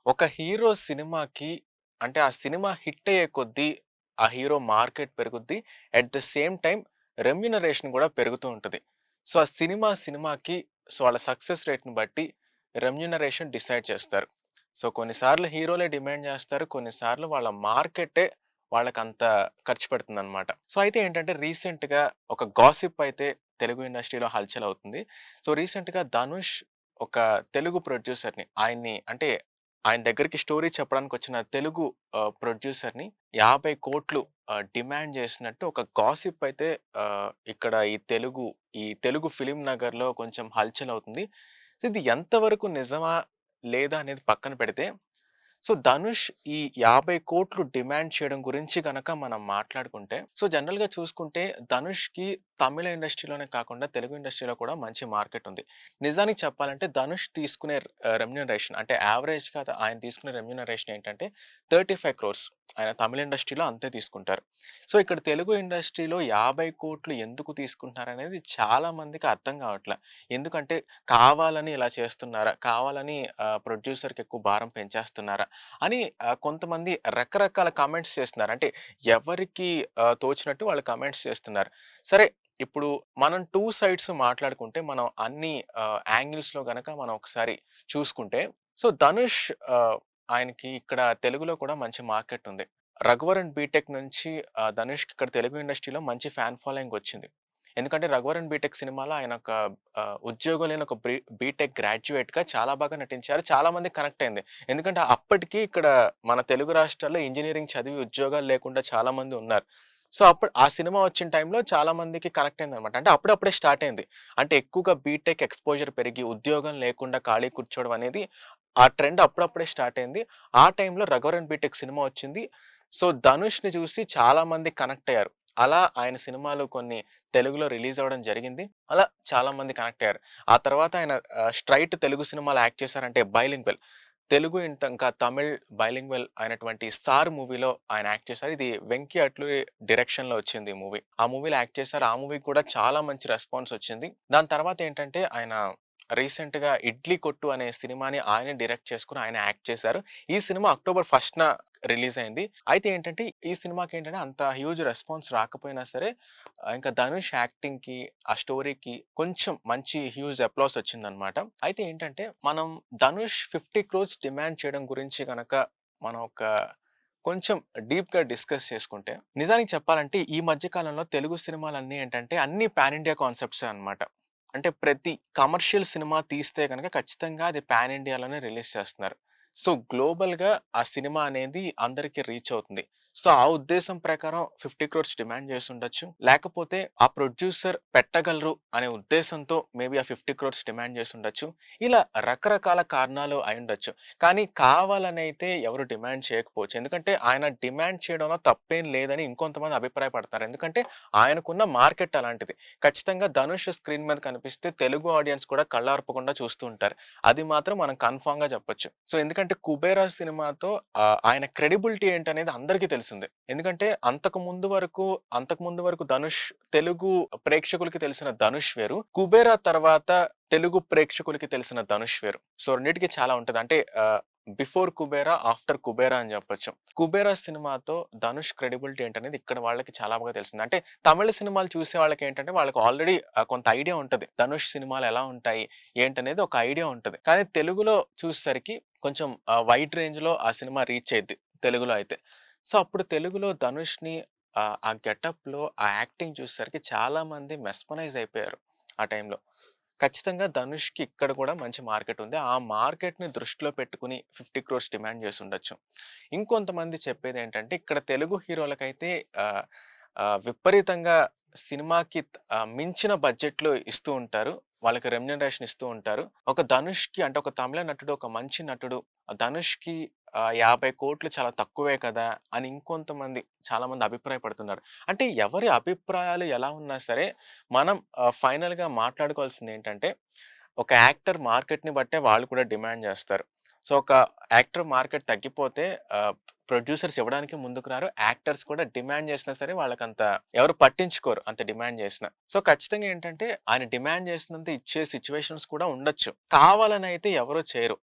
ఒక హీరో సినిమాకి అంటే ఆ సినిమా హిట్ అయ్యే కొద్దీ ఆ హీరో మార్కెట్ పెరుగుద్ది. At the same time remuneration గూడా పెరుగుతూ ఉంటది. సో, ఆ సినిమాకి వాళ్ళ సక్సెస్ రేట్‌ని బట్టి రెమ్యూనరేషన్ డిసైడ్ చేస్తారు. సో, కొన్నిసార్లు హీరోలే డిమాండ్ జేస్తారు. కొన్నిసార్లు వాళ్ళ మార్కెట్టే వాళ్ళకంత ఖర్చు పెడుతుందనమాట. సో, అయితే ఏంటంటే రీసెంట్‌గా ఒక గాసిప్ అయితే తెలుగు ఇండస్ట్రీలో హల్చల్ అవుతుంది. సో, రీసెంట్‌గా ధనుష్ ఒక తెలుగు ప్రొడ్యూసర్‌ని ఆయన్ని అంటే ఆయన దగ్గరికి స్టోరీ చెప్పడానికొచ్చిన తెలుగు ప్రొడ్యూసర్‌ని 50,00,00,000 డిమాండ్ చేసినట్టు ఒక గాసిప్ అయితే ఇక్కడ ఈ తెలుగు ఫిల్మ్ నగర్‌లో కొంచెం హల్చల్ అవుతుంది. సో, ఇది ఎంతవరకు నిజమా? లేదా? అనేది పక్కన పెడితే సో, ధనుష్ ఈ 50,00,00,000 డిమాండ్ చేయడం గురించి గనక మనం మాట్లాడుకుంటే, సో, జనరల్‌గా చూసుకుంటే ధనుష్‌కి తమిళ ఇండస్ట్రీలోనే కాకుండా తెలుగు ఇండస్ట్రీలో కూడా మంచి మార్కెట్ ఉంది. నిజానికి చెప్పాలంటే ధనుష్ తీసుకునే రెమ్యూనరేషన్ అంటే యావరేజ్‌గా ఆయన తీసుకునే రెమ్యూనరేషన్ ఏంటంటే 35,00,00,000 ఆయన తమిళ ఇండస్ట్రీలో అంతే తీసుకుంటారు. సో, ఇక్కడ తెలుగు ఇండస్ట్రీలో 50,00,00,000 ఎందుకు తీసుకుంటున్నారనేది చాలా మందికి అర్థం కావట్ల. ఎందుకంటే కావాలని ఇలా చేస్తున్నారా? కావాలని ప్రొడ్యూసర్‌కి ఎక్కువ భారం పెంచేస్తున్నారా? అని కొంతమంది రకరకాల కామెంట్స్ చేస్తున్నారు. అంటే ఎవరికి తోచినట్టు వాళ్ళు కామెంట్స్ చేస్తున్నారు. సరే ఇప్పుడు మనం 2 సైడ్స్ మాట్లాడుకుంటే మనం అన్ని యాంగిల్స్‌లో గనక మనం ఒకసారి చూసుకుంటే సో, ధనుష్ ఆయనకి ఇక్కడ తెలుగులో కూడా మంచి మార్కెట్ ఉంది. 'రఘువరన్ బీటెక్' నుంచి ధనుష్‌కి ఇక్కడ తెలుగు ఇండస్ట్రీలో మంచి ఫ్యాన్ ఫాలోయింగ్ వచ్చింది. ఎందుకంటే 'రఘువరన్ బీటెక్' సినిమాలో ఆయన ఒక ఉద్యోగం లేని ఒక బీటెక్ గ్రాడ్యుయేట్‌గా చాలా బాగా నటించారు. చాలా మందికి కనెక్ట్ అయింది. ఎందుకంటే అప్పటికి ఇక్కడ మన తెలుగు రాష్ట్రాల్లో ఇంజినీరింగ్ చదివి ఉద్యోగాలు లేకుండా చాలా మంది ఉన్నారు. సో, అప్పుడు ఆ సినిమా వచ్చిన టైంలో చాలా మందికి కనెక్ట్ అయిందనమాట. అంటే అప్పుడప్పుడే స్టార్ట్ అయింది. అంటే ఎక్కువగా బీటెక్ ఎక్స్‌పోజర్ పెరిగి ఉద్యోగం లేకుండా ఖాళీ కూర్చోవడం అనేది ఆ ట్రెండ్ అప్పుడప్పుడే స్టార్ట్ అయింది. ఆ టైంలో 'రఘువరన్ బీటెక్' సినిమా వచ్చింది. సో, ధనుష్‌ని చూసి చాలా మంది కనెక్ట్ అయ్యారు. అలా ఆయన సినిమాలు కొన్ని తెలుగులో రిలీజ్ అవ్వడం జరిగింది. అలా చాలా మంది కనెక్ట్ అయ్యారు. ఆ తర్వాత ఆయన స్ట్రెయిట్ తెలుగు సినిమాలో యాక్ట్ చేశారంటే బైలింగ్వల్. తెలుగు ఇంకా తమిళ్ బైలింగ్వల్ అయినటువంటి 'సార్' మూవీలో ఆయన యాక్ట్ చేశారు. ఇది 'వెంకి అట్లూరి' డైరెక్షన్‌లో వచ్చింది ఈ మూవీ. ఆ మూవీలో యాక్ట్ చేశారు. ఆ మూవీకి కూడా చాలా మంచి రెస్పాన్స్ వచ్చింది. దాని తర్వాత ఏంటంటే ఆయన రీసెంట్‌గా 'ఇడ్లీ కొట్టు' అనే సినిమాని ఆయనే డైరెక్ట్ చేసుకొని ఆయన యాక్ట్ చేశారు. ఈ సినిమా అక్టోబర్ 1న రిలీజ్ అయింది. అయితే ఏంటంటే ఈ సినిమాకేంటంటే అంత హ్యూజ్ రెస్పాన్స్ రాకపోయినా సరే ఇంకా ధనుష్ యాక్టింగ్‌కి, ఆ స్టోరీకి కొంచెం మంచి హ్యూజ్ అప్లాస్ వచ్చిందనమాట. అయితే ఏంటంటే మనం ధనుష్ 50,00,00,000 డిమాండ్ చేయడం గురించి గనక మనం ఒక కొంచెం డీప్‌గా డిస్కస్ చేసుకుంటే, నిజానికి చెప్పాలంటే ఈ మధ్య కాలంలో తెలుగు సినిమాలన్నీ ఏంటంటే అన్నీ పాన్ ఇండియా కాన్సెప్ట్సే అన్నమాట. అంటే ప్రతి కమర్షియల్ సినిమా తీస్తే గనక ఖచ్చితంగా అది పాన్ ఇండియాలోనే రిలీజ్ చేస్తున్నారు. సో, గ్లోబల్‌గా ఆ సినిమా అనేది అందరికి రీచ్ అవుతుంది. సో, ఆ ఉద్దేశం ప్రకారం 50,00,00,000 డిమాండ్ చేసుండొచ్చు. లేకపోతే ఆ ప్రొడ్యూసర్ పెట్టగలరు అనే ఉద్దేశంతో మేబీ ఆ 50,00,00,000 డిమాండ్ చేసుండొచ్చు. ఇలా రకరకాల కారణాలు అయుండొచ్చు. కానీ కావాలనైతే ఎవరు డిమాండ్ చేయకపోవచ్చు. ఎందుకంటే ఆయన డిమాండ్ చేయడంలో తప్పేం లేదని ఇంకొంతమంది అభిప్రాయపడతారు. ఎందుకంటే ఆయనకున్న మార్కెట్ అలాంటిది. ఖచ్చితంగా ధనుష్ స్క్రీన్ మీద కనిపిస్తే తెలుగు ఆడియన్స్ కూడా కళ్ళార్పకుండా చూస్తూ ఉంటారు. అది మాత్రం మనం కన్ఫర్మ్‌గా చెప్పొచ్చు. సో, ఎందుకంటే 'కుబేరా' సినిమాతో ఆయన క్రెడిబిలిటీ ఏంటనేది అందరికీ తెలిసిందే. ఎందుకంటే అంతకు ముందు వరకు ధనుష్ తెలుగు ప్రేక్షకులకి తెలిసిన ధనుష్ వేరు. 'కుబేరా' తర్వాత తెలుగు ప్రేక్షకులకి తెలిసిన ధనుష్ వేరు. సో, రెండిటికి చాలా ఉంటది. అంటే బిఫోర్ 'కుబేరా', ఆఫ్టర్ 'కుబేరా' అని చెప్పొచ్చు. 'కుబేరా' సినిమాతో ధనుష్ క్రెడిబిలిటీ ఏంటనేది ఇక్కడ వాళ్ళకి చాలా బాగా తెలిసింది. అంటే తమిళ సినిమాలు చూసే వాళ్ళకేంటంటే వాళ్ళకి ఆల్రెడీ కొంత ఐడియా ఉంటది. ధనుష్ సినిమాలు ఎలా ఉంటాయి? ఏంటనేది ఒక ఐడియా ఉంటది. కానీ తెలుగులో చూసేసరికి కొంచెం వైడ్ రేంజ్‌లో ఆ సినిమా రీచ్ అయిద్ది తెలుగులో అయితే. సో, అప్పుడు తెలుగులో ధనుష్‌ని ఆ గెటప్‌లో, ఆ యాక్టింగ్ చూసేసరికి చాలా మంది మెస్మరైజ్ అయిపోయారు ఆ టైంలో. ఖచ్చితంగా ధనుష్‌కి ఇక్కడ కూడా మంచి మార్కెట్ ఉంది. ఆ మార్కెట్‌ని దృష్టిలో పెట్టుకొని 50,00,00,000 డిమాండ్ చేసుండొచ్చు. ఇంకొంతమంది చెప్పేదేంటంటే ఇక్కడ తెలుగు హీరోలకైతే ఆహ్, విపరీతంగా సినిమాకి మించిన బడ్జెట్‌లో ఇస్తూ ఉంటారు. వాళ్ళకి రెమ్యూనరేషన్ ఇస్తూ ఉంటారు. ఒక ధనుష్‌కి అంటే ఒక తమిళ నటుడు, ఒక మంచి నటుడు ధనుష్‌కి 50,00,00,000 చాలా తక్కువే కదా! అని ఇంకొంతమంది చాలామంది అభిప్రాయపడుతున్నారు. అంటే ఎవరి అభిప్రాయాలు ఎలా ఉన్నా సరే మనం ఫైనల్‌గా మాట్లాడుకోవాల్సిందేంటంటే ఒక యాక్టర్ మార్కెట్‌ని బట్టే వాళ్ళు కూడా డిమాండ్ జేస్తారు. సో, ఒక యాక్టర్ మార్కెట్ తగ్గిపోతే ప్రొడ్యూసర్స్ ఇవ్వడానికి ముందుకు రారు. యాక్టర్స్ కూడా డిమాండ్ చేసినా సరే వాళ్ళకంత ఎవరు పట్టించుకోరు. అంత డిమాండ్ చేసినా. సో, ఖచ్చితంగా ఏంటంటే ఆయన డిమాండ్ చేసినంత ఇచ్చే సిట్యుయేషన్స్ కూడా ఉండొచ్చు. కావాలనైతే ఎవరు చేయరు.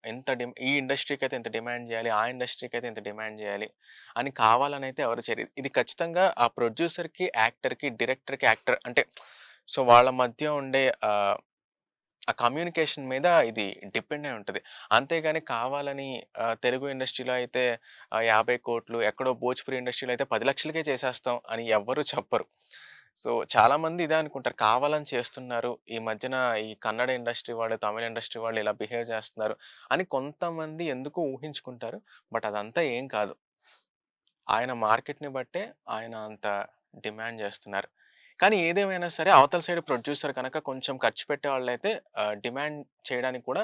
ఈ ఇండస్ట్రీకైతే ఇంత డిమాండ్ చేయాలి. ఆ ఇండస్ట్రీకైతే ఇంత డిమాండ్ చేయాలి అని కావాలనైతే ఎవరు చేయరు. ఇది ఖచ్చితంగా ఆ ప్రొడ్యూసర్‌కి, యాక్టర్‌కి, డైరెక్టర్‌కి, యాక్టర్ అంటే సో, వాళ్ళ మధ్య ఉండే ఆ కమ్యూనికేషన్ మీద ఇది డిపెండ్ అయి ఉంటది. అంతేగాని కావాలని తెలుగు ఇండస్ట్రీలో అయితే 50,00,00,000 ఎక్కడో భోజ్పురి ఇండస్ట్రీలో అయితే 10,00,000కే చేసేస్తాం అని ఎవ్వరు చెప్పరు. సో, చాలామంది ఇదే అనుకుంటారు. కావాలని చేస్తున్నారు. ఈ మధ్యన ఈ కన్నడ ఇండస్ట్రీ వాళ్ళు, తమిళ్ ఇండస్ట్రీ వాళ్ళు ఇలా బిహేవ్ చేస్తున్నారు అని కొంతమంది ఎందుకో ఊహించుకుంటారు. బట్ అదంతా ఏం కాదు. ఆయన మార్కెట్‌ని బట్టే ఆయన అంత డిమాండ్ జేస్తున్నారు. కానీ ఏదేమైనా సరే అవతల సైడ్ ప్రొడ్యూసర్ గనక కొంచెం ఖర్చు పెట్టేవాళ్ళైతే డిమాండ్ చేయడానికి కూడా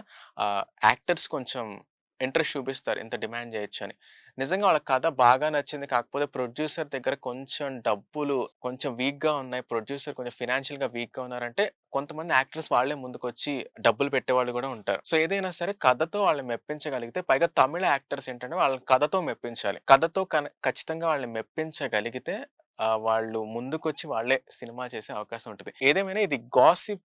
యాక్టర్స్ కొంచెం ఇంట్రెస్ట్ చూపిస్తారు. ఇంత డిమాండ్ జేయొచ్చని. నిజంగా వాళ్ళ కథ బాగా నచ్చింది. కాకపోతే ప్రొడ్యూసర్ దగ్గర కొంచెం డబ్బులు కొంచెం వీక్‌గా ఉన్నాయి. ప్రొడ్యూసర్ కొంచెం ఫైనాన్షియల్‌గా వీక్‌గా ఉన్నారంటే కొంతమంది యాక్టర్స్ వాళ్ళే ముందుకొచ్చి డబ్బులు పెట్టేవాళ్ళు గూడా ఉంటారు. సో, ఏదైనా సరే కథతో వాళ్ళని మెప్పించగలిగితే పైగా తమిళ యాక్టర్స్ ఏంటంటే వాళ్ళని కథతో మెప్పించాలి. కథతో ఖచ్చితంగా వాళ్ళని మెప్పించగలిగితే వాళ్ళు ముందుకొచ్చి వాళ్ళే సినిమా చేసే అవకాశం ఉంటది. ఏదేమైనా ఇది గాసిప్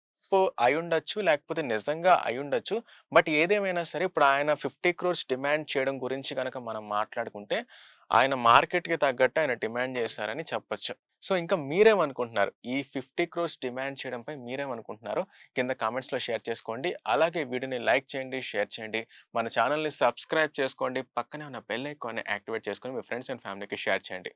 అయ్యుండొచ్చు. లేకపోతే నిజంగా అయ్యుండొచ్చు. బట్ ఏదేమైనా సరే ఇప్పుడు ఆయన 50,00,00,000 డిమాండ్ చేయడం గురించి గనక మనం మాట్లాడుకుంటే, ఆయన మార్కెట్‌కి తగ్గట్టు ఆయన డిమాండ్ చేశారని చెప్పొచ్చు. సో, ఇంకా మీరేమనుకుంటున్నారు? ఈ 50,00,00,000 డిమాండ్ చేయడంపై మీరేమనుకుంటున్నారో కింద కామెంట్స్‌లో షేర్ చేసుకోండి. అలాగే వీడియోని లైక్ చేయండి, షేర్ చేయండి. మన ఛానెల్‌ని సబ్స్క్రైబ్ చేసుకోండి. పక్కనే ఉన్న బెల్ ఐకాన్‌ని యాక్టివేట్ చేసుకొని మీ ఫ్రెండ్స్ అండ్ ఫ్యామిలీకి షేర్ చేయండి.